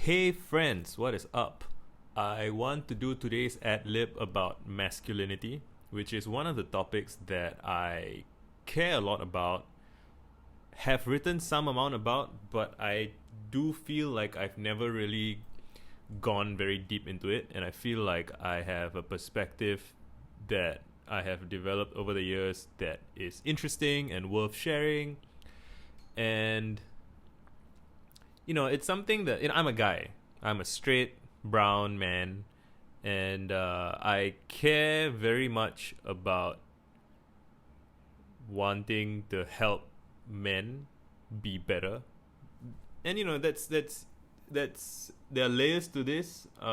Hey friends, what is up? I want to do today's ad lib about masculinity, which is one of the topics that I care a lot about, have written some amount about, but I do feel like I've never really gone very deep into it, and I feel like I have a perspective that I have developed over the years that is interesting and worth sharing. And it's something that I'm a guy. I'm a straight brown man, and I care very much about wanting to help men be better. And that's there are layers to this. There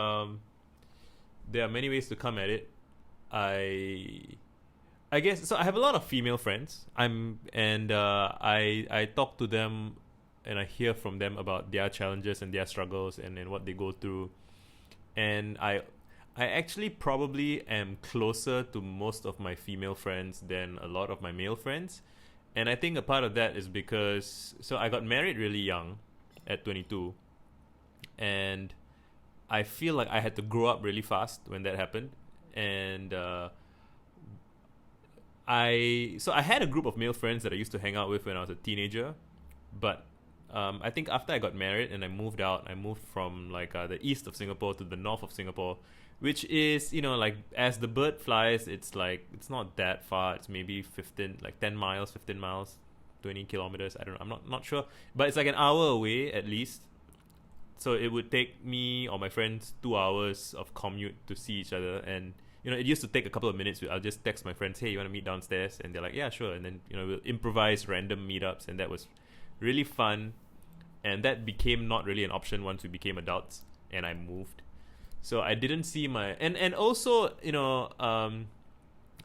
are many ways to come at it. I I guess so. I have a lot of female friends. I talk to them and I hear from them about their challenges and their struggles and what they go through. And I actually probably am closer to most of my female friends than a lot of my male friends. And I think a part of that is because I got married really young at 22, and I feel like I had to grow up really fast when that happened. And I had a group of male friends that I used to hang out with when I was a teenager, but I think after I got married and I moved from like the east of Singapore to the north of Singapore, which is like as the bird flies, it's like it's not that far. It's maybe 10 miles, 15 miles, 20 kilometers. I don't know. I'm not sure, but it's like an hour away at least. So it would take me or my friends 2 hours of commute to see each other, and it used to take a couple of minutes. I'll just text my friends, "Hey, you want to meet downstairs?" And they're like, "Yeah, sure." And then we'll improvise random meetups, and that was really fun. And that became not really an option once we became adults, and I moved. So I didn't see my and also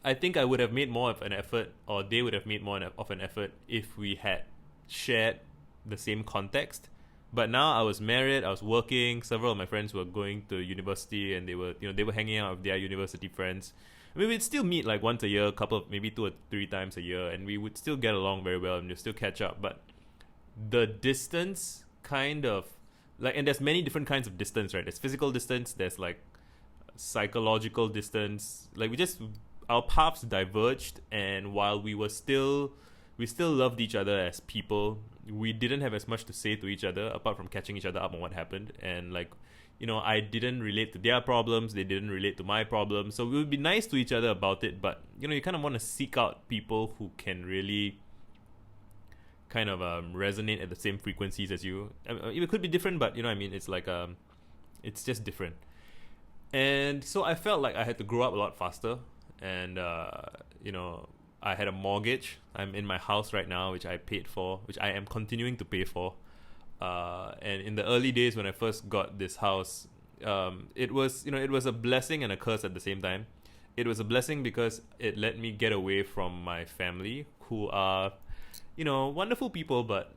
I think I would have made more of an effort, or they would have made more of an effort if we had shared the same context. But now I was married, I was working. Several of my friends were going to university, and they were hanging out with their university friends. I mean, we'd still meet like once a year, maybe 2 or 3 times a year, and we would still get along very well and we'd still catch up. But the distance kind of and there's many different kinds of distance, right? There's physical distance, there's like psychological distance. Like our paths diverged, and while we still loved each other as people, we didn't have as much to say to each other apart from catching each other up on what happened. And I didn't relate to their problems, they didn't relate to my problems. So we would be nice to each other about it, but you kind of want to seek out people who can really kind of resonate at the same frequencies as you. It could be different, but it's like it's just different. And so I felt like I had to grow up a lot faster. And I had a mortgage. I'm in my house right now, which I paid for, which I am continuing to pay for. And in the early days when I first got this house, it was a blessing and a curse at the same time. It was a blessing because it let me get away from my family, who are wonderful people, but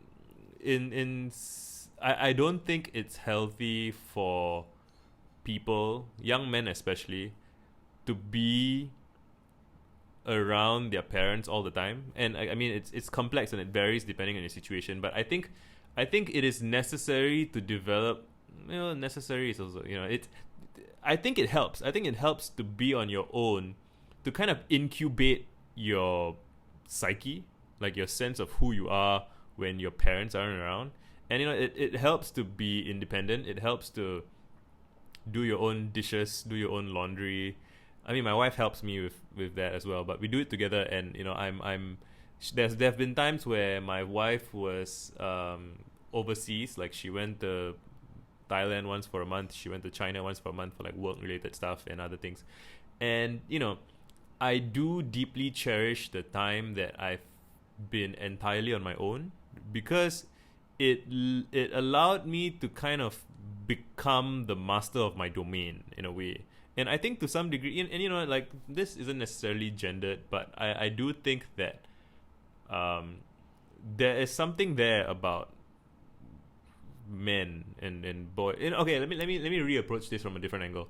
I don't think it's healthy for people, young men especially, to be around their parents all the time. And I mean, it's complex and it varies depending on your situation, but I think it is necessary to develop. Necessary is also I think it helps. I think it helps to be on your own, to kind of incubate your psyche, like your sense of who you are when your parents aren't around. And it helps to be independent. It helps to do your own dishes, do your own laundry. I mean, my wife helps me with that as well, but we do it together. And there have been times where my wife was overseas. Like, she went to Thailand once for a month, she went to China once for a month for like work related stuff and other things. And I do deeply cherish the time that I've been entirely on my own, because it allowed me to kind of become the master of my domain in a way. And I think to some degree, and like, this isn't necessarily gendered, but I do think that there is something there about men and boy. Okay, let me reapproach this from a different angle.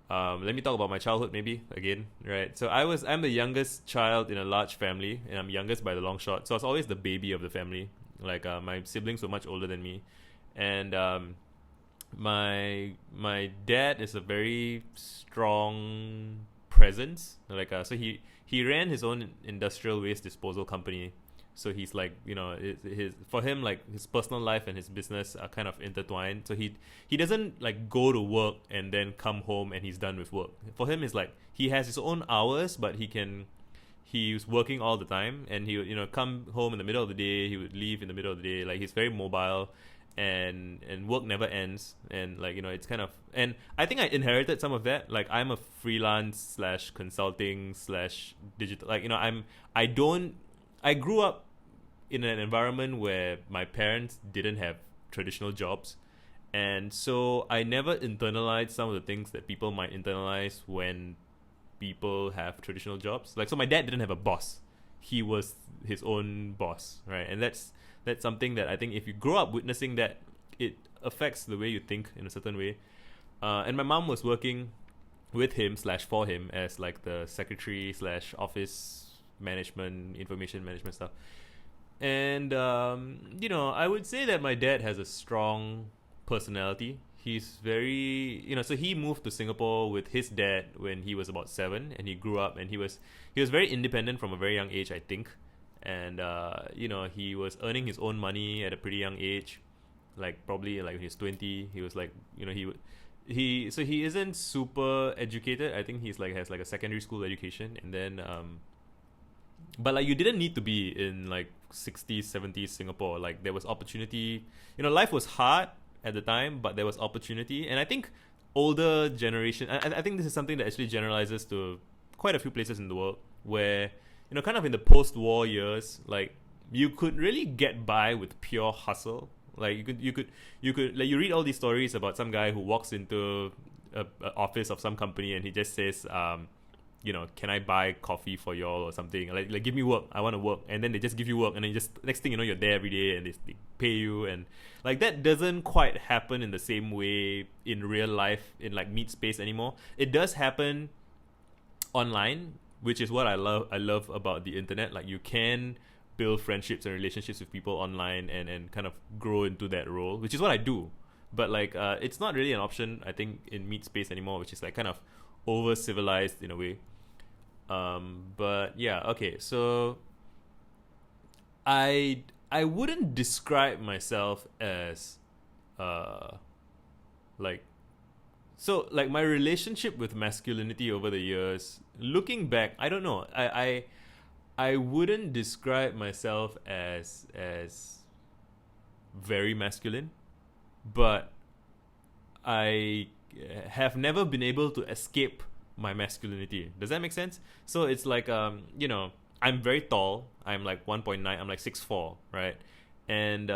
Let me talk about my childhood maybe again, right? So I'm the youngest child in a large family, and I'm youngest by the long shot. So I was always the baby of the family. Like, my siblings were much older than me, and my dad is a very strong presence. Like so he ran his own industrial waste disposal company. So he's like, his for him, like his personal life and his business are kind of intertwined. So he doesn't like go to work and then come home and he's done with work. For him, it's like he has his own hours, but he's working all the time, and he would come home in the middle of the day. He would leave in the middle of the day. Like he's very mobile, and work never ends. And like it's kind of, and I think I inherited some of that. Like I'm a freelance slash consulting slash digital. Like I grew up in an environment where my parents didn't have traditional jobs, and so I never internalized some of the things that people might internalize when people have traditional jobs. Like, so my dad didn't have a boss; he was his own boss, right? And that's something that I think if you grow up witnessing that, it affects the way you think in a certain way. And my mom was working with him slash for him as like the secretary slash office management, information management stuff. And I would say that my dad has a strong personality. He's very, so he moved to Singapore with his dad when he was about 7, and he grew up, and he was very independent from a very young age, I think. And he was earning his own money at a pretty young age, like probably like when he was 20. He was like, he isn't super educated. I think he's like has like a secondary school education, and then but like you didn't need to be in like 60s 70s Singapore. Like there was opportunity. Life was hard at the time, but there was opportunity. And I think older generation, I think this is something that actually generalizes to quite a few places in the world, where kind of in the post-war years, like you could really get by with pure hustle. Like you could like you read all these stories about some guy who walks into a office of some company and he just says can I buy coffee for y'all or something? Like give me work. I want to work. And then they just give you work, and then just next thing you know, you're there every day, and they pay you. And like that doesn't quite happen in the same way in real life, in like meet space anymore. It does happen online, which is what I love about the internet. Like you can build friendships and relationships with people online and kind of grow into that role, which is what I do. But like it's not really an option, I think, in meet space anymore, which is like kind of over civilized in a way. But yeah, okay, so I wouldn't describe myself as like my relationship with masculinity over the years, looking back, I don't know, I wouldn't describe myself as very masculine, but I have never been able to escape my masculinity. Does that make sense? So it's like I'm very tall. I'm like 1.9. I'm like 6'4", right? And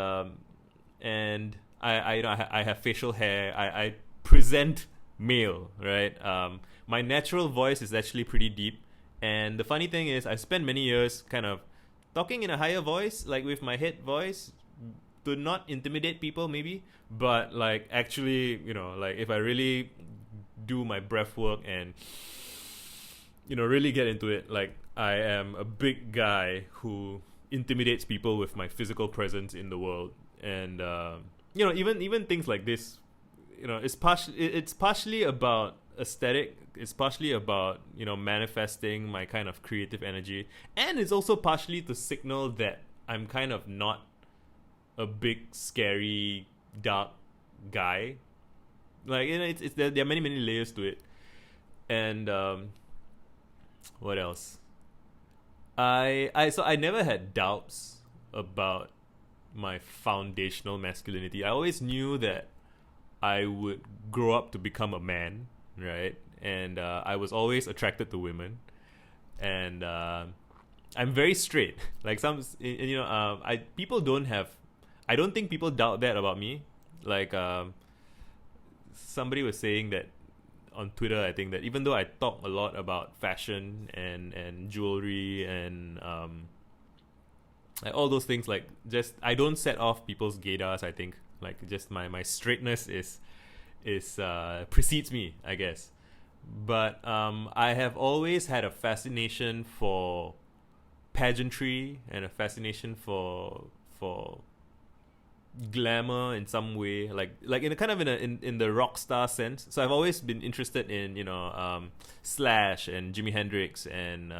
I have facial hair. I present male, right? My natural voice is actually pretty deep. And the funny thing is, I spent many years kind of talking in a higher voice, like with my head voice, to not intimidate people maybe, but like actually, like if I really do my breath work and really get into it, like I am a big guy who intimidates people with my physical presence in the world. And even things like this, it's partially about aesthetic. It's partially about manifesting my kind of creative energy, and it's also partially to signal that I'm kind of not a big scary dark guy. Like it's there are many layers to it. And what else? I never had doubts about my foundational masculinity. I always knew that I would grow up to become a man, right? And I was always attracted to women, and I'm very straight. Like people don't have. I don't think people doubt that about me. Like somebody was saying that on Twitter, I think, that even though I talk a lot about fashion and jewelry and like all those things, like just I don't set off people's gaydars. I think like just my straightness is precedes me, I guess. But I have always had a fascination for pageantry and a fascination for glamour in some way, like in a kind of in the rock star sense. So I've always been interested in Slash and Jimi Hendrix and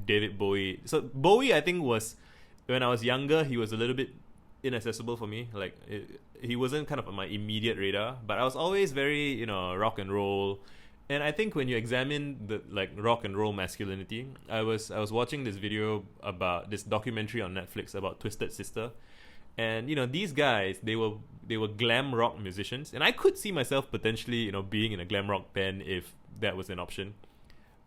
David Bowie. So Bowie, I think, was, when I was younger, he was a little bit inaccessible for me. Like he wasn't kind of on my immediate radar, but I was always very rock and roll. And I think when you examine the like rock and roll masculinity, I was watching this video about this documentary on Netflix about Twisted Sister. And these guys, they were glam rock musicians, and I could see myself potentially being in a glam rock band if that was an option.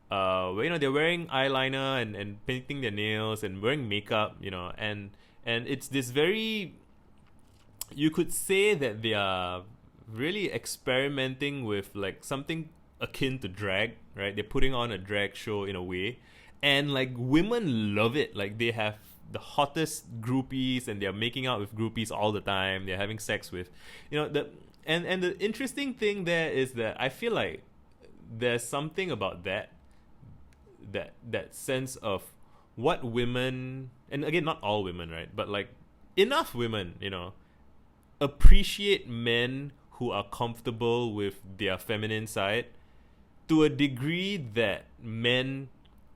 Where they're wearing eyeliner and painting their nails and wearing makeup, and it's this very, you could say that they are really experimenting with like something akin to drag, right? They're putting on a drag show in a way, and like women love it. Like they have the hottest groupies, and they're making out with groupies all the time. They're having sex with, and the interesting thing there is that I feel like there's something about that sense of what women, and again, not all women, right? But like enough women, appreciate men who are comfortable with their feminine side to a degree that men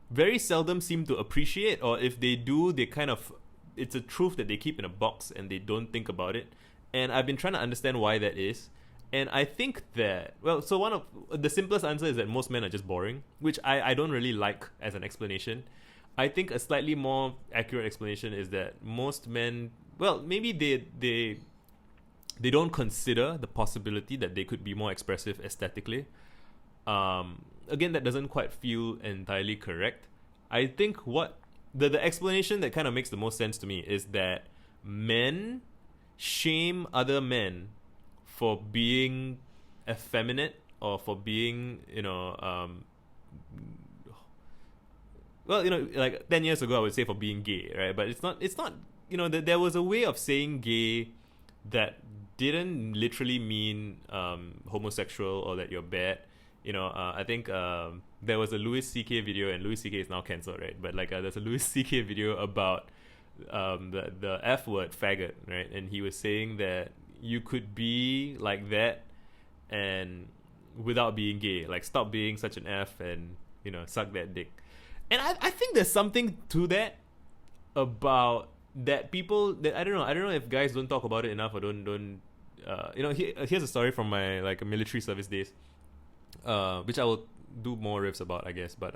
very seldom seem to appreciate, or if they do, they kind of, it's a truth that they keep in a box and they don't think about it. And I've been trying to understand why that is. And I think that, well, so one of the simplest answer is that most men are just boring, which I don't really like as an explanation. I think a slightly more accurate explanation is that most men, well, maybe they don't consider the possibility that they could be more expressive aesthetically. Again, that doesn't quite feel entirely correct. I think what the explanation that kind of makes the most sense to me is that men shame other men for being effeminate, or for being, like 10 years ago I would say for being gay, right? But it's not, there was a way of saying gay that didn't literally mean homosexual or that you're bad. I think there was a Louis C.K. video, and Louis C.K. is now cancelled, right? But like there's a Louis C.K. video about the F word, faggot, right? And he was saying that you could be like that and without being gay. Like, stop being such an F and, suck that dick. And I think there's something to that about that people that I don't know if guys don't talk about it enough, or don't here's a story from my like military service days. Which I will do more riffs about, I guess. But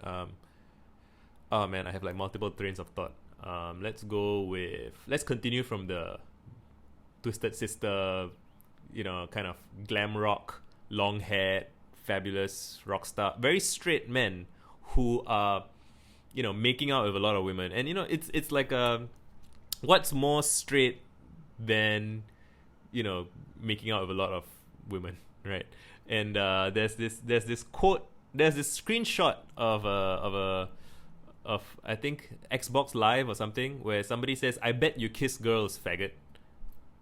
oh man, I have like multiple trains of thought. Let's continue from the Twisted Sister, kind of glam rock, long haired, fabulous rock star, very straight men who are, making out with a lot of women. And it's like what's more straight than making out with a lot of women, right? And there's this quote, there's this screenshot of I think Xbox Live or something, where somebody says, "I bet you kiss girls, faggot,"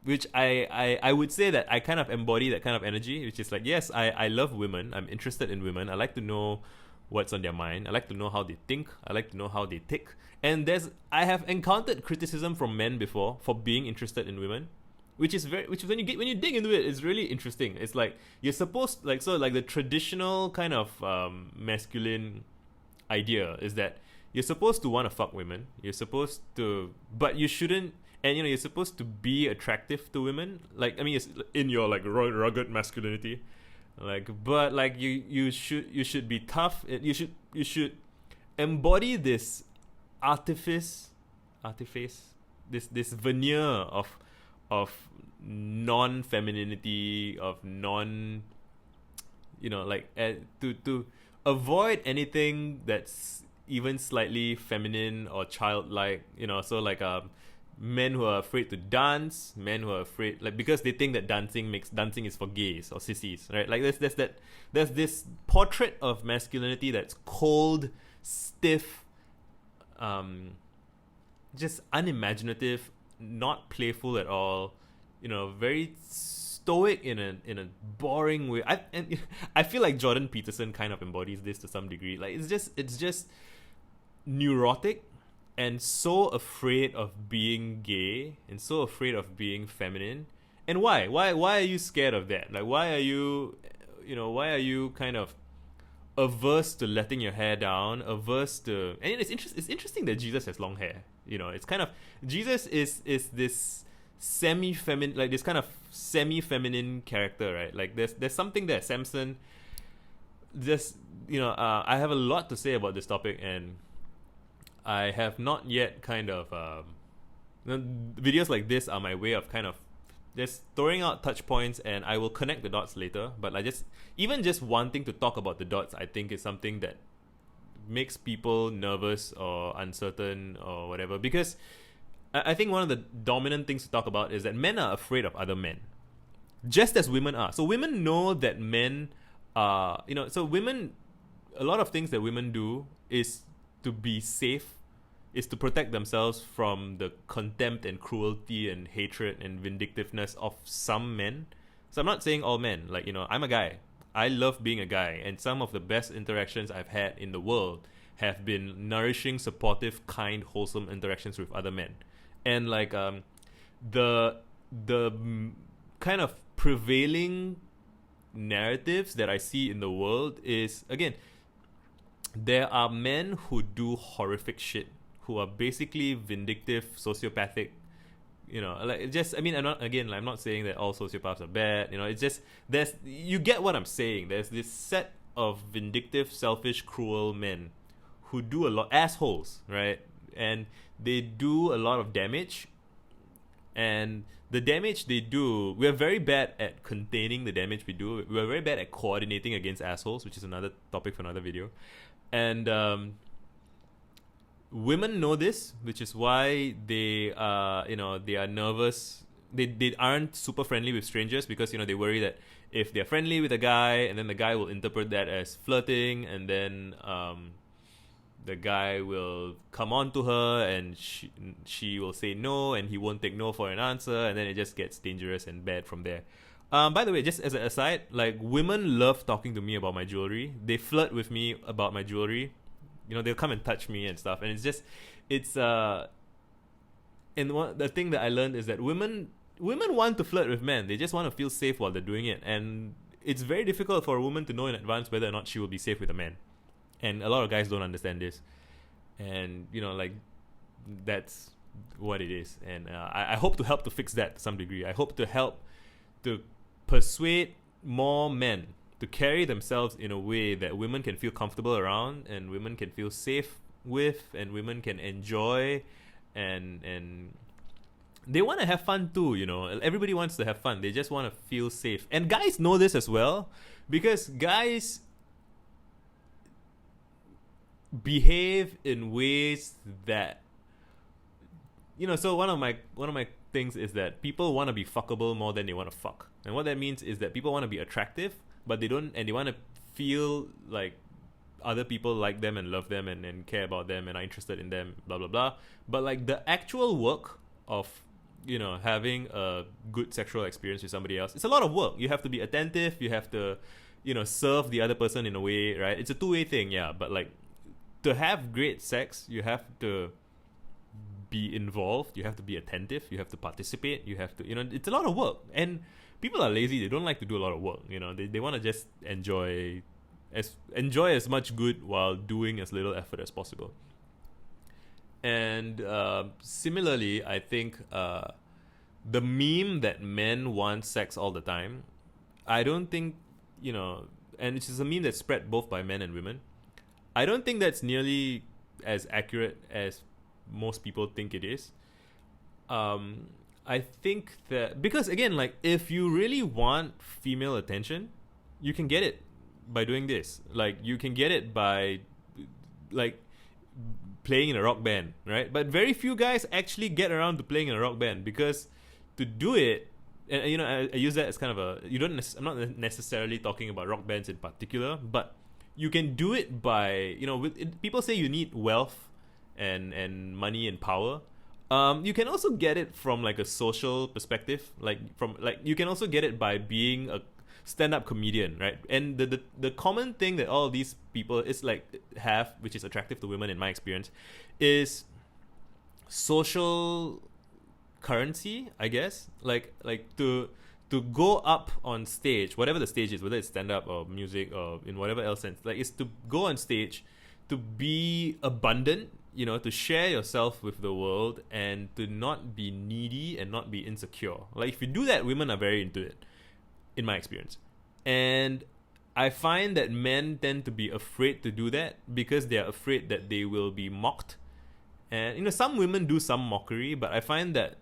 which I would say that I kind of embody that kind of energy, which is like, yes, I love women, I'm interested in women, I like to know what's on their mind, I like to know how they think, I like to know how they tick. And I have encountered criticism from men before for being interested in women, which is when you dig into it, it's really interesting. It's like you're supposed, like, so like the traditional kind of masculine idea is that you're supposed to want to fuck women, but you shouldn't, and you're supposed to be attractive to women, like, I mean, it's in your like rugged masculinity, like, but like you should be tough. You should embody this artifice, this veneer of non-femininity, of non, to avoid anything that's even slightly feminine or childlike, so like men who are afraid to dance, men who are afraid, like, because they think that dancing is for gays or sissies, right? Like there's this portrait of masculinity that's cold, stiff, just unimaginative, not playful at all, very stoic in a boring way. I feel like Jordan Peterson kind of embodies this to some degree. Like, it's just neurotic, and so afraid of being gay and so afraid of being feminine. And why are you scared of that? Like, why are you, why are you kind of averse to letting your hair down, averse to, and it's interesting that Jesus has long hair. It's kind of, Jesus is this semi-feminine, like this kind of semi-feminine character, right? Like there's something there. Samson, just, I have a lot to say about this topic, and I have not yet kind of, videos like this are my way of kind of just throwing out touch points, and I will connect the dots later. But even just wanting to talk about the dots, I think is something that makes people nervous or uncertain or whatever. Because I think one of the dominant things to talk about is that men are afraid of other men, just as women are. So women know that men are, so women, a lot of things that women do is to be safe, is to protect themselves from the contempt and cruelty and hatred and vindictiveness of some men. So I'm not saying all men. Like, I'm a guy. I love being a guy. And some of the best interactions I've had in the world have been nourishing, supportive, kind, wholesome interactions with other men. And like the kind of prevailing narratives that I see in the world is, again, there are men who do horrific shit, who are basically vindictive, sociopathic, I'm not saying that all sociopaths are bad, it's just, you get what I'm saying. There's this set of vindictive, selfish, cruel men who do a lot, assholes, right? And they do a lot of damage, and the damage they do, we're very bad at containing the damage we do. We're very bad at coordinating against assholes, which is another topic for another video. And women know this, which is why they are nervous. They aren't super friendly with strangers, because they worry that if they're friendly with a guy, and then the guy will interpret that as flirting, and then the guy will come on to her, and she will say no, and he won't take no for an answer, and then it just gets dangerous and bad from there. By the way, just as an aside, like, women love talking to me about my jewelry. They flirt with me about my jewelry. They'll come and touch me and stuff, and the thing that I learned is that women want to flirt with men. They just want to feel safe while they're doing it, and it's very difficult for a woman to know in advance whether or not she will be safe with a man. And a lot of guys don't understand this, and that's what it is. And I hope to help to fix that to some degree. I hope to help to persuade more men to carry themselves in a way that women can feel comfortable around, and women can feel safe with, and women can enjoy, and they want to have fun too. Everybody wants to have fun. They just want to feel safe, and guys know this as well, because guys behave in ways that, so one of my things is that people want to be fuckable more than they want to fuck. And what that means is that people want to be attractive, but they don't, and they want to feel like other people like them and love them and care about them and are interested in them, blah blah blah. But like, the actual work of having a good sexual experience with somebody else, it's a lot of work. You have to be attentive, you have to serve the other person in a way, right? It's a two-way thing, yeah. But like, to have great sex, you have to be involved, you have to be attentive, you have to participate, you have to, it's a lot of work. And people are lazy. They don't like to do a lot of work. They want to just enjoy as much good while doing as little effort as possible. And similarly, I think the meme that men want sex all the time, I don't think, and it's a meme that's spread both by men and women. I don't think that's nearly as accurate as most people think it is. I think that, because again, like, if you really want female attention, you can get it by doing this. Like, you can get it by, like, playing in a rock band, right? But very few guys actually get around to playing in a rock band, because to do it, and I use that as kind of I'm not necessarily talking about rock bands in particular, but you can do it by, people say you need wealth and money and power. You can also get it from like a social perspective, you can also get it by being a stand-up comedian, right? And the common thing that all of these people is like have, which is attractive to women in my experience, is social currency, I guess. Like to go up on stage, whatever the stage is, whether it's stand-up or music or in whatever else sense, like, it's to go on stage, to be abundant, to share yourself with the world, and to not be needy and not be insecure. Like, if you do that, women are very into it, in my experience. And I find that men tend to be afraid to do that because they're afraid that they will be mocked. And, some women do some mockery, but I find that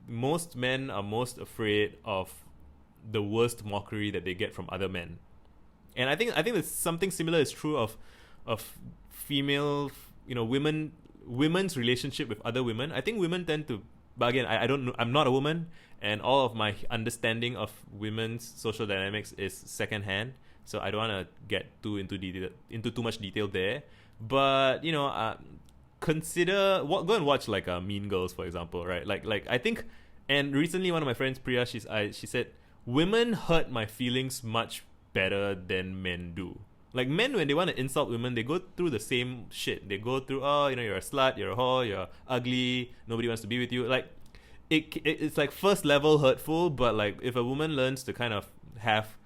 most men are most afraid of the worst mockery that they get from other men. And I think that something similar is true of female, women's relationship with other women. I think women tend to, but again, I don't know, I'm not a woman, and all of my understanding of women's social dynamics is secondhand, so I don't want to get into too much detail there. But go and watch like Mean Girls, for example, right? Like I think, and recently one of my friends, Priya, she said, women hurt my feelings much better than men do. Like, men, when they want to insult women, they go through the same shit. They go through, you're a slut, you're a whore, you're ugly, nobody wants to be with you. Like, it's like first level hurtful, but like, if a woman learns to kind of have,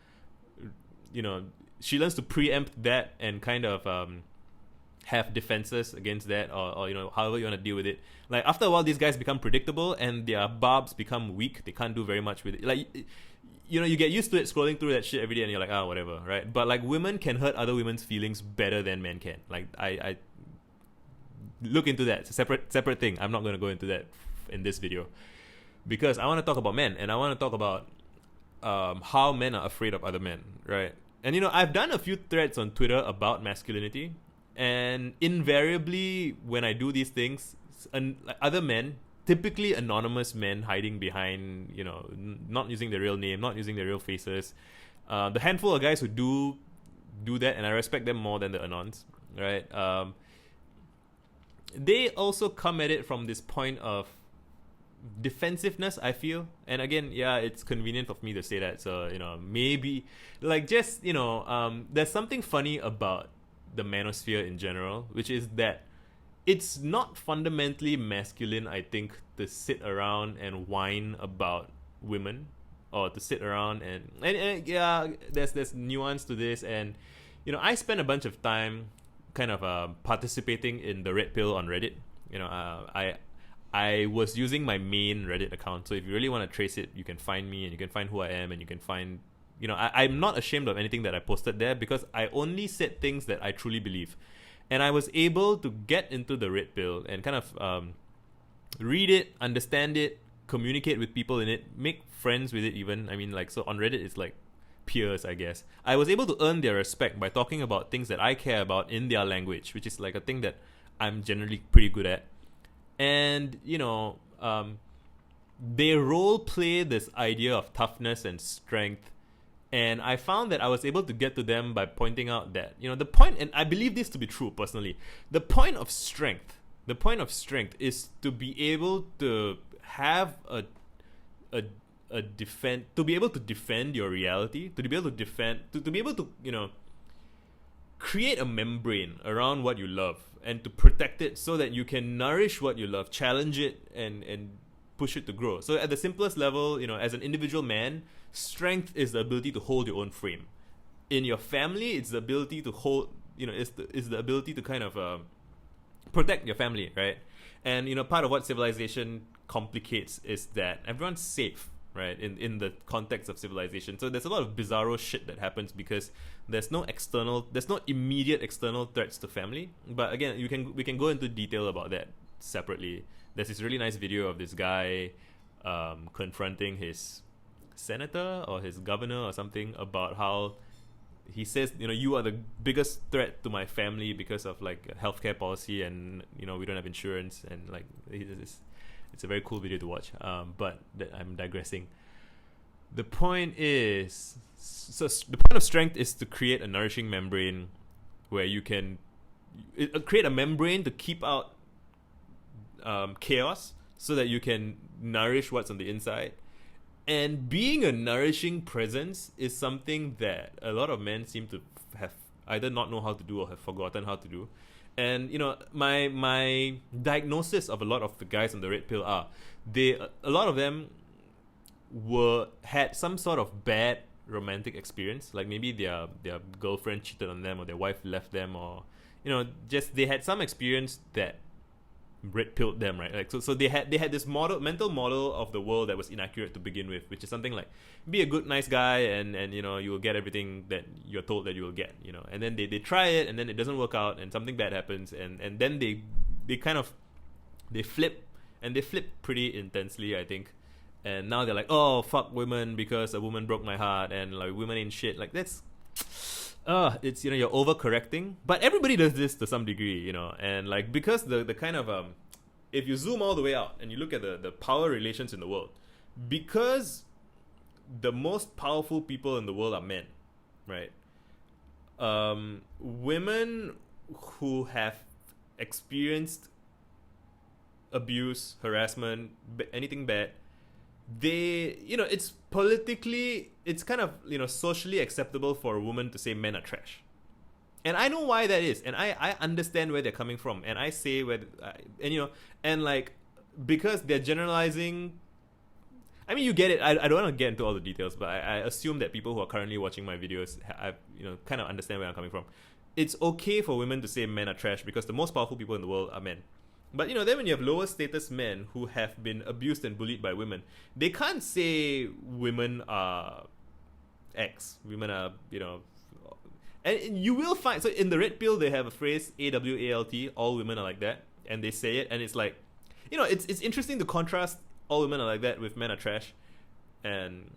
she learns to preempt that and kind of have defenses against that, or however you want to deal with it. Like, after a while, these guys become predictable and their barbs become weak. They can't do very much with it. Like, you get used to it, scrolling through that shit every day, and you're like, whatever, right? But like, women can hurt other women's feelings better than men can. Like, I look into that. It's a separate thing. I'm not going to go into that in this video because I want to talk about men, and I want to talk about how men are afraid of other men, right? And I've done a few threads on Twitter about masculinity, and invariably when I do these things, other men, typically anonymous men hiding behind, not using their real name, not using their real faces, the handful of guys who do that, and I respect them more than the anons, right? They also come at it from this point of defensiveness, I feel. And again, yeah, it's convenient for me to say that, so maybe like, just there's something funny about the manosphere in general, which is that it's not fundamentally masculine, I think, to sit around and whine about women, or to sit around and yeah, there's nuance to this. And I spent a bunch of time kind of participating in the red pill on Reddit. I was using my main Reddit account, so if you really want to trace it, you can find me, and you can find who I am, and you can find, I'm not ashamed of anything that I posted there, because I only said things that I truly believe. And I was able to get into the red pill and kind of read it, understand it, communicate with people in it, make friends with it even. I mean, like, so on Reddit, it's like peers, I guess. I was able to earn their respect by talking about things that I care about in their language, which is like a thing that I'm generally pretty good at. And, they role play this idea of toughness and strength. And I found that I was able to get to them by pointing out that, the point, and I believe this to be true personally, the point of strength is to be able to have to be able to defend your reality, to be able to defend, to be able to, create a membrane around what you love and to protect it so that you can nourish what you love, challenge it, and push it to grow. So at the simplest level, as an individual man, strength is the ability to hold your own frame. In your family, it's the ability to hold, it's the ability to kind of protect your family, right? And, part of what civilization complicates is that everyone's safe, right? In the context of civilization. So there's a lot of bizarro shit that happens because there's no immediate external threats to family. But again, we can go into detail about that separately. There's this really nice video of this guy confronting his senator or his governor or something about how he says, you are the biggest threat to my family because of like healthcare policy, and we don't have insurance, and like it's a very cool video to watch. But I'm digressing. The point is, the point of strength is to create a nourishing membrane where you can create a membrane to keep out chaos so that you can nourish what's on the inside. And being a nourishing presence is something that a lot of men seem to have either not know how to do or have forgotten how to do. And my diagnosis of a lot of the guys on the red pill are a lot of them had some sort of bad romantic experience, like maybe their girlfriend cheated on them, or their wife left them, or just they had some experience that red pilled them, right? Like so they had this mental model of the world that was inaccurate to begin with, which is something like be a good nice guy and you will get everything that you're told that you will get, and then they try it and then it doesn't work out and something bad happens, and then they flip, and they flip pretty intensely, I think. And now they're like, oh, fuck women because a woman broke my heart, and like women ain't shit. Like that's it's you're overcorrecting. But everybody does this to some degree, and like because the kind of if you zoom all the way out and you look at the power relations in the world, because the most powerful people in the world are men, right? Women who have experienced abuse, harassment, anything bad, it's politically, it's kind of socially acceptable for a woman to say men are trash. And I know why that is, and I understand where they're coming from, and I say and like because they're generalizing. I mean, you get it. I don't want to get into all the details, but I assume that people who are currently watching my videos kind of understand where I'm coming from. It's okay for women to say men are trash because the most powerful people in the world are men. But then when you have lower status men who have been abused and bullied by women, they can't say women are X. Women are, and you will find, so in the red pill they have a phrase AWALT, all women are like that, and they say it, and it's like, it's interesting to contrast all women are like that with men are trash, and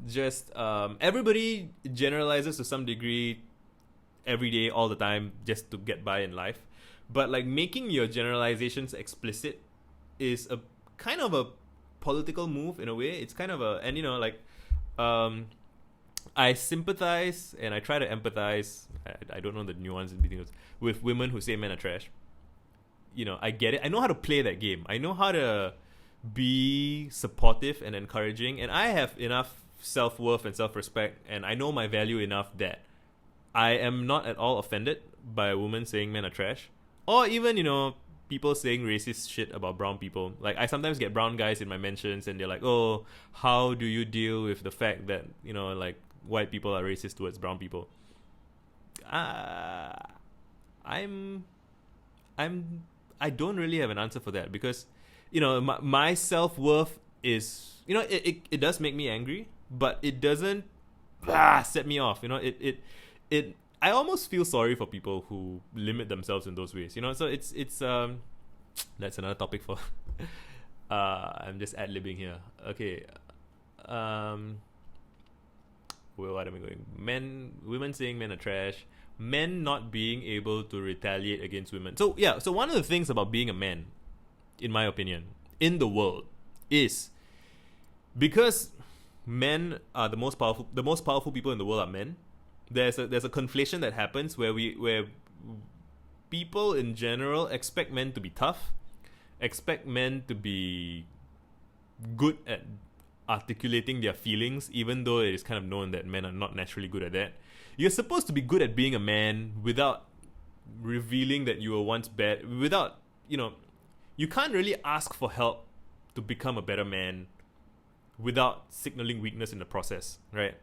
just everybody generalizes to some degree every day, all the time, just to get by in life. But like making your generalizations explicit is a kind of a political move in a way. It's kind of I sympathize and I try to empathize. I don't know the nuance in between with women who say men are trash. I get it. I know how to play that game. I know how to be supportive and encouraging, and I have enough self-worth and self-respect, and I know my value enough that I am not at all offended by a woman saying men are trash. Or even, people saying racist shit about brown people. Like, I sometimes get brown guys in my mentions and they're like, oh, how do you deal with the fact that, like, white people are racist towards brown people? I don't really have an answer for that because, my self-worth is, it does make me angry, but it doesn't set me off. I almost feel sorry for people who limit themselves in those ways, So it's that's another topic for. I'm just ad-libbing here. Okay. Well, what am I going? Women saying men are trash. Men not being able to retaliate against women. So yeah. So one of the things about being a man, in my opinion, in the world, is because men are the most powerful. The most powerful people in the world are men. There's a conflation that happens where people in general expect men to be tough, expect men to be good at articulating their feelings, even though it is kind of known that men are not naturally good at that. You're supposed to be good at being a man without revealing that you were once bad, without, you can't really ask for help to become a better man without signaling weakness in the process, right?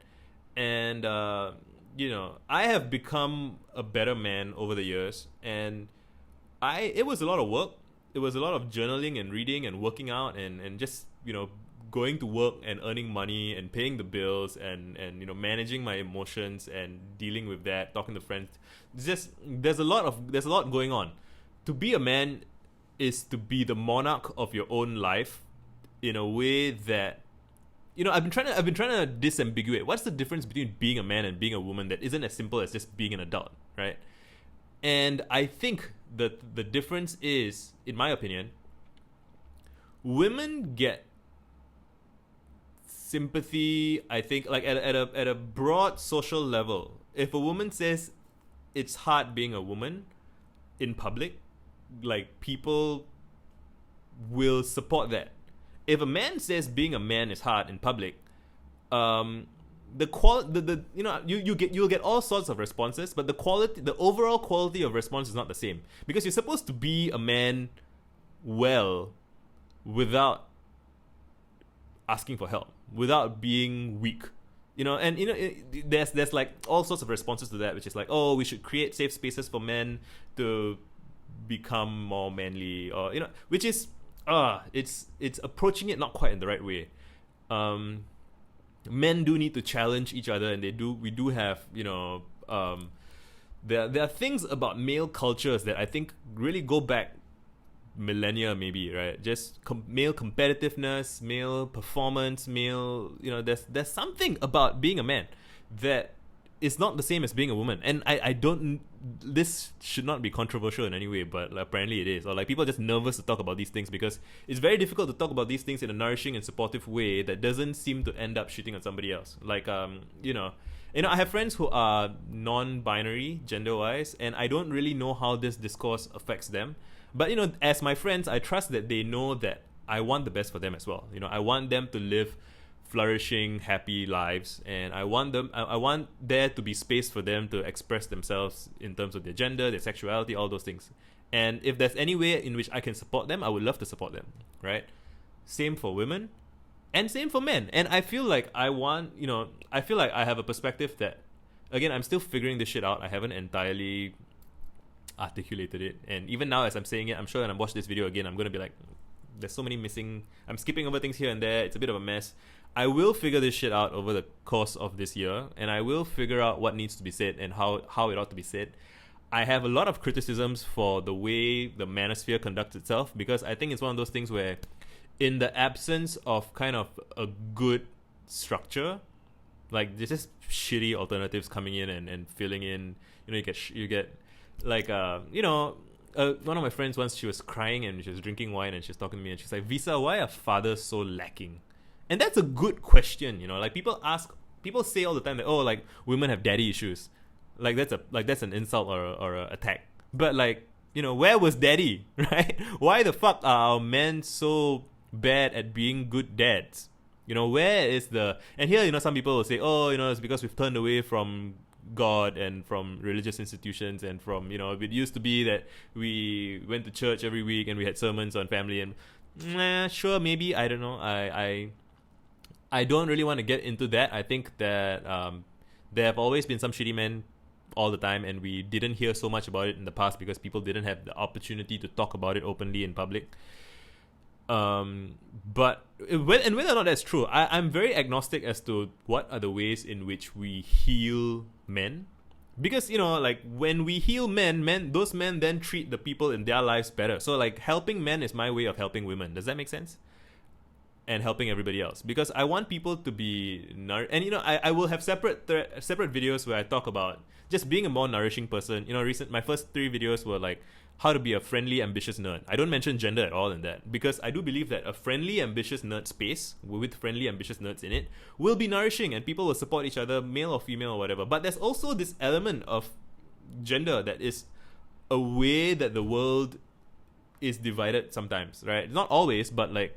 And I have become a better man over the years, and it was a lot of work. It was a lot of journaling and reading and working out and just, going to work and earning money and paying the bills and managing my emotions and dealing with that, talking to friends. There's a lot going on. To be a man is to be the monarch of your own life in a way that I've been trying to disambiguate what's the difference between being a man and being a woman that isn't as simple as just being an adult, right? And I think that the difference is, in my opinion, women get sympathy, I think, like at a broad social level. If a woman says it's hard being a woman in public, like, people will support that. If a man says being a man is hard in public, you'll get all sorts of responses, but the overall quality of response is not the same, because you're supposed to be a man well without asking for help, without being weak. There's like all sorts of responses to that, which is like, oh, we should create safe spaces for men to become more manly, or which is it's approaching it not quite in the right way. Men do need to challenge each other, and we do have there are things about male cultures that I think really go back millennia, maybe, right? Just male competitiveness, male performance, male, there's something about being a man that is not the same as being a woman. And I don't, this should not be controversial in any way, but apparently it is. Or like people are just nervous to talk about these things because it's very difficult to talk about these things in a nourishing and supportive way that doesn't seem to end up shitting on somebody else. Like, I have friends who are non-binary gender-wise, and I don't really know how this discourse affects them. But, as my friends, I trust that they know that I want the best for them as well. I want them to live flourishing, happy lives, and I want there to be space for them to express themselves in terms of their gender, their sexuality, all those things. And if there's any way in which I can support them, I would love to support them, right? Same for women, and same for men. And I feel like I have a perspective that, again, I'm still figuring this shit out. I haven't entirely articulated it, and even now as I'm saying it, I'm sure when I watch this video again, I'm gonna be like, there's so many missing, I'm skipping over things here and there, it's a bit of a mess. I will figure this shit out over the course of this year, and I will figure out what needs to be said and how it ought to be said. I have a lot of criticisms for the way the manosphere conducts itself, because I think it's one of those things where, in the absence of kind of a good structure, like there's just shitty alternatives coming in and filling in. You get like one of my friends once, she was crying and she was drinking wine and she's talking to me and she's like, Visa, why are fathers so lacking? And that's a good question. Like people say all the time that, oh, like women have daddy issues, like that's an insult or a attack. But like, where was daddy, right? Why the fuck are our men so bad at being good dads? Where is and here, some people will say, oh, it's because we've turned away from God and from religious institutions, and from, it used to be that we went to church every week and we had sermons on family, and sure, maybe, I don't know. I don't really want to get into that. I think that there have always been some shitty men all the time, and we didn't hear so much about it in the past because people didn't have the opportunity to talk about it openly in public. But whether or not that's true, I'm very agnostic as to what are the ways in which we heal men, because like when we heal men, those men then treat the people in their lives better. So like helping men is my way of helping women. Does that make sense? And helping everybody else, because I want people to be and I will have separate videos where I talk about just being a more nourishing person. My first 3 videos were like how to be a friendly, ambitious nerd. I don't mention gender at all in that, because I do believe that a friendly, ambitious nerd space with friendly, ambitious nerds in it will be nourishing, and people will support each other, male or female or whatever. But there's also this element of gender that is a way that the world is divided sometimes, right? Not always, but like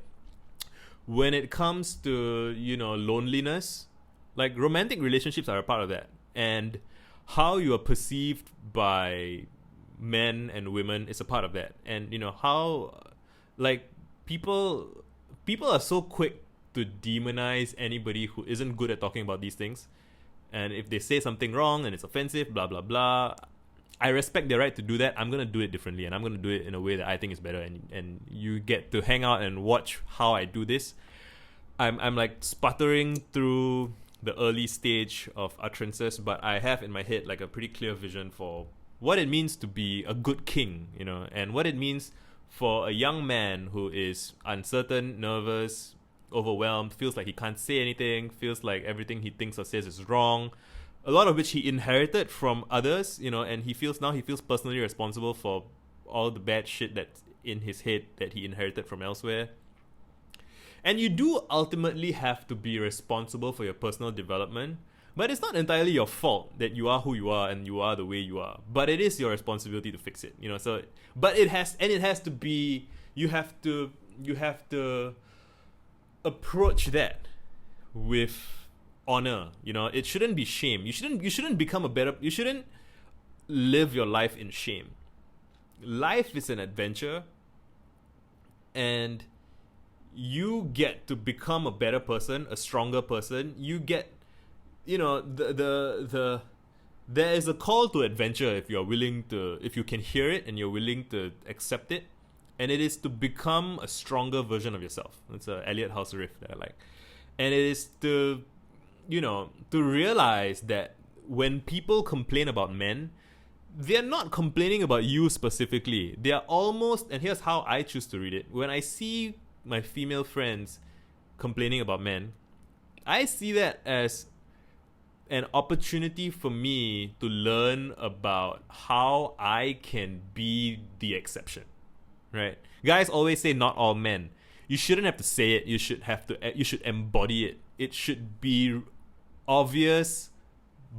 when it comes to, loneliness, like romantic relationships are a part of that, and how you are perceived by men and women is a part of that. And how like people are so quick to demonize anybody who isn't good at talking about these things, and if they say something wrong and it's offensive, blah blah blah, I respect their right to do that. I'm gonna do it differently, and I'm gonna do it in a way that I think is better, and you get to hang out and watch how I do this. I'm like sputtering through the early stage of utterances, but I have in my head like a pretty clear vision for what it means to be a good king, and what it means for a young man who is uncertain, nervous, overwhelmed, feels like he can't say anything, feels like everything he thinks or says is wrong, a lot of which he inherited from others, and he feels personally responsible for all the bad shit that's in his head that he inherited from elsewhere. And you do ultimately have to be responsible for your personal development, but it's not entirely your fault that you are who you are and you are the way you are. But it is your responsibility to fix it, So, but it has to be. You have to approach that with honor. It shouldn't be shame. You shouldn't become a better. You shouldn't live your life in shame. Life is an adventure, and you get to become a better person, a stronger person. You get, there is a call to adventure if you can hear it and you're willing to accept it, and it is to become a stronger version of yourself. It's a Elliot House riff that I like, and it is to realize that when people complain about men, they're not complaining about you specifically. They are almost, and here's how I choose to read it. When I see my female friends complaining about men, I see that as an opportunity for me to learn about how I can be the exception, right? Guys always say not all men. You shouldn't have to say it. You should embody it. It should be obvious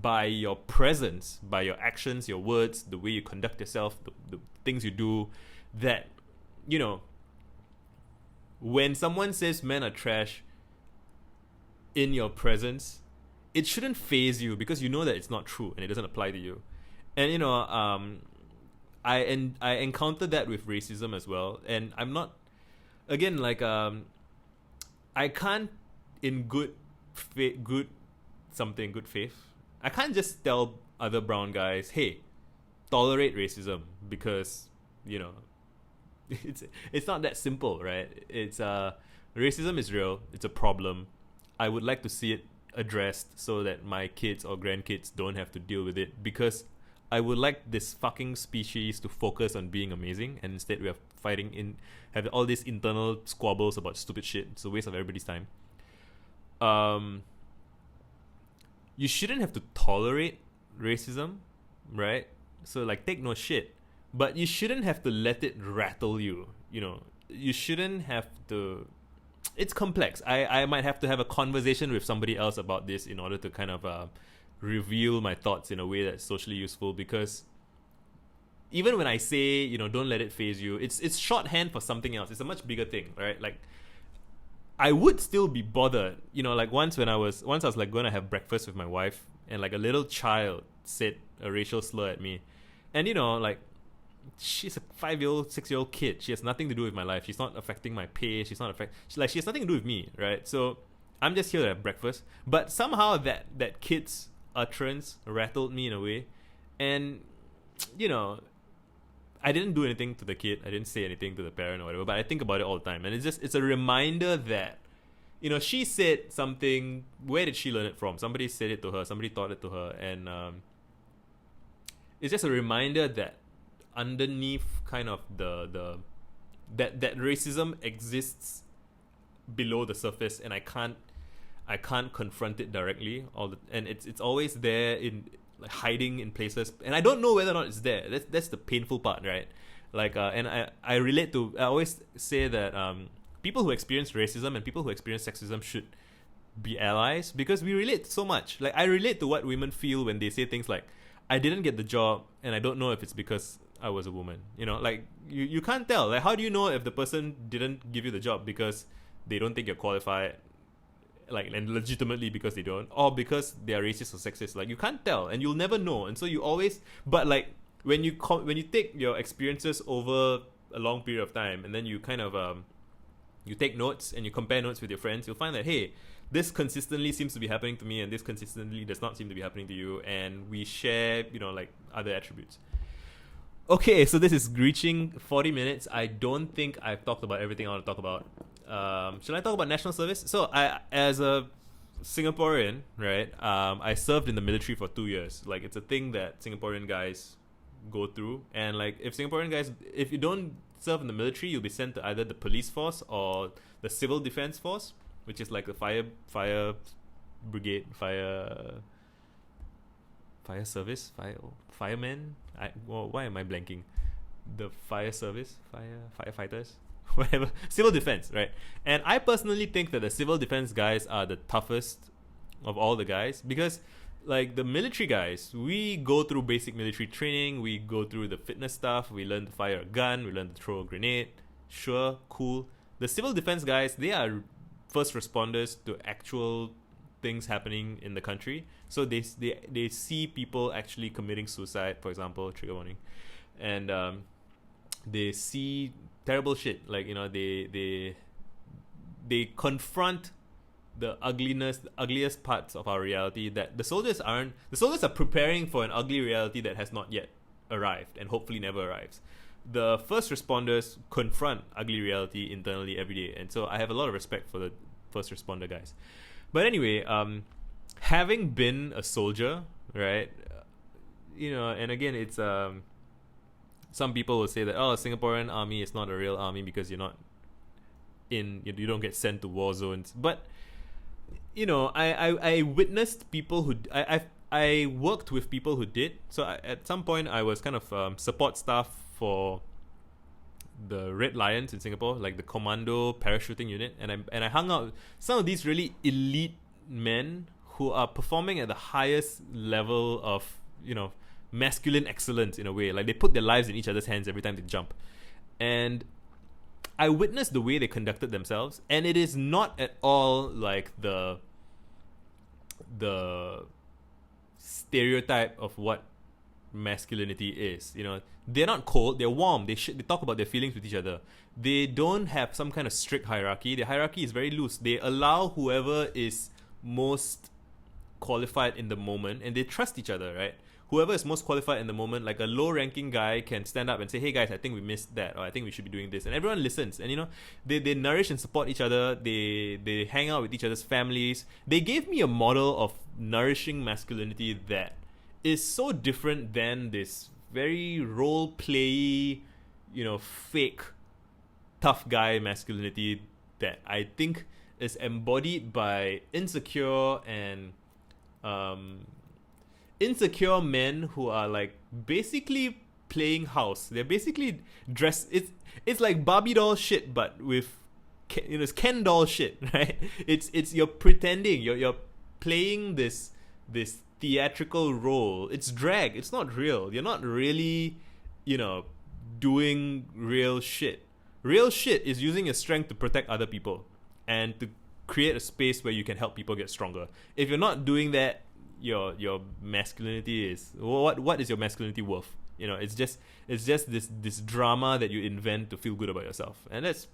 by your presence, by your actions, your words, the way you conduct yourself, the things you do, that, when someone says men are trash in your presence, it shouldn't faze you, because you know that it's not true and it doesn't apply to you. And I encountered that with racism as well, and I'm not, again, like, I can't in good faith, I can't just tell other brown guys, hey, tolerate racism, because it's not that simple, right? It's racism is real. It's a problem. I would like to see it addressed so that my kids or grandkids don't have to deal with it, because I would like this fucking species to focus on being amazing, and instead we are have all these internal squabbles about stupid shit. It's a waste of everybody's time. You shouldn't have to tolerate racism, right? So, like, take no shit. But you shouldn't have to let it rattle you. You shouldn't have to... It's complex. I might have to have a conversation with somebody else about this in order to kind of reveal my thoughts in a way that's socially useful, because even when I say, don't let it faze you, it's shorthand for something else. It's a much bigger thing, right? Like, I would still be bothered, like once I was like going to have breakfast with my wife, and like a little child said a racial slur at me, and like, she's a 5-year-old, 6-year-old kid. She has nothing to do with my life. She's not affecting my pay. She has nothing to do with me, right? So I'm just here to have breakfast. But somehow that kid's utterance rattled me in a way, and I didn't do anything to the kid. I didn't say anything to the parent or whatever, but I think about it all the time. And it's a reminder that, she said something. Where did she learn it from? Somebody said it to her. Somebody taught it to her. And it's just a reminder that underneath kind of that racism exists below the surface, and I can't confront it directly. And it's always there, in like hiding in places, and I don't know whether or not it's there. That's the painful part, right? Like, and I relate to. I always say that people who experience racism and people who experience sexism should be allies, because we relate so much. Like, I relate to what women feel when they say things like, "I didn't get the job, and I don't know if it's because I was a woman." Like, you can't tell. Like, how do you know if the person didn't give you the job because they don't think you're qualified? Like, and legitimately because they don't, or because they are racist or sexist. Like, you can't tell, and you'll never know. And so you always, but like, when you take your experiences over a long period of time, and then you kind of you take notes and you compare notes with your friends, you'll find that, hey, this consistently seems to be happening to me, and this consistently does not seem to be happening to you, and we share, like, other attributes. Okay, so this is reaching 40 minutes. I don't think I've talked about everything I want to talk about. Should I talk about national service? So, as a Singaporean, right, I served in the military for 2 years. Like, it's a thing that Singaporean guys go through. And, like, if you don't serve in the military, you'll be sent to either the police force or the civil defense force, which is like the fire brigade, fire service, firemen. Why am I blanking? The fire service, firefighters, whatever, civil defense, right? And I personally think that the civil defense guys are the toughest of all the guys, because, like, the military guys, we go through basic military training, we go through the fitness stuff, we learn to fire a gun, we learn to throw a grenade. Sure, cool. The civil defense guys, they are first responders to actual things happening in the country. So they see people actually committing suicide, for example, trigger warning, and they see terrible shit. Like, you know, they confront the ugliest parts of our reality that the soldiers are preparing for an ugly reality that has not yet arrived and hopefully never arrives. The first responders confront ugly reality internally every day, and so I have a lot of respect for the first responder guys. But anyway, having been a soldier, right, you know, and again, it's some people will say that, oh, Singaporean army is not a real army because you don't get sent to war zones. But you know, I witnessed people who I worked with people who did. So at some point I was kind of support staff for the Red Lions in Singapore, like the commando parachuting unit, and I hung out with some of these really elite men who are performing at the highest level of, you know, masculine excellence in a way. Like, they put their lives in each other's hands every time they jump. And I witnessed the way they conducted themselves, and it is not at all like the stereotype of what masculinity is. You know, they're not cold, they're warm. They talk about their feelings with each other. They don't have some kind of strict hierarchy. The hierarchy is very loose. They allow whoever is most qualified in the moment, and they trust each other, right? Whoever is most qualified in the moment, like a low-ranking guy can stand up and say, hey guys, I think we missed that, or I think we should be doing this, and everyone listens. And you know, they nourish and support each other. They hang out with each other's families. They gave me a model of nourishing masculinity that is so different than this very role-play, you know, fake tough guy masculinity that I think is embodied by insecure men who are like basically playing house. They're basically dressed. It's like Barbie doll shit, but with, you know, it's Ken doll shit, right? It's you're pretending, you're playing this theatrical role. It's drag. It's not real. You're not really, you know, doing real shit. Real shit is using your strength to protect other people and to create a space where you can help people get stronger. If you're not doing that, your masculinity is what is your masculinity worth? You know, it's just this drama that you invent to feel good about yourself, and that's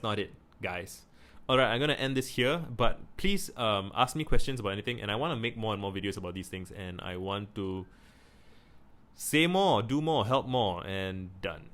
not it, guys. All right, I'm gonna end this here, but please ask me questions about anything, and I want to make more and more videos about these things, and I want to say more, do more, help more, and done.